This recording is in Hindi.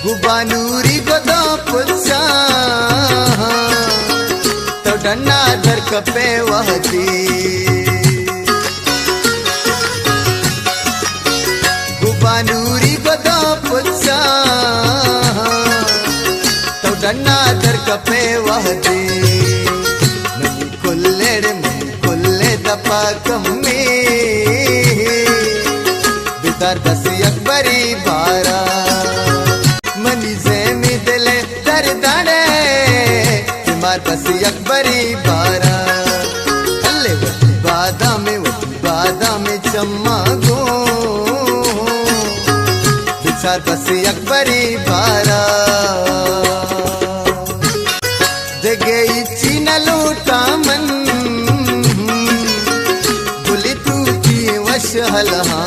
गुबानूरी गोदा पुत्सा तो डन्ना दर कपे वहती गुबानूरी गोदा पुत्सा तो डन्ना दर कपे वहती मनी कुल्ले दपा कम्मी बिदार बस अकबरी बारा मनी जेमी दिले दर्दाड़े मार बस अकबरी बारा अल्ले वती बादा में चम्मा गो बिचार बस अकबरी बारा जगे चीन लूटा मन बुली तू की वश हलहा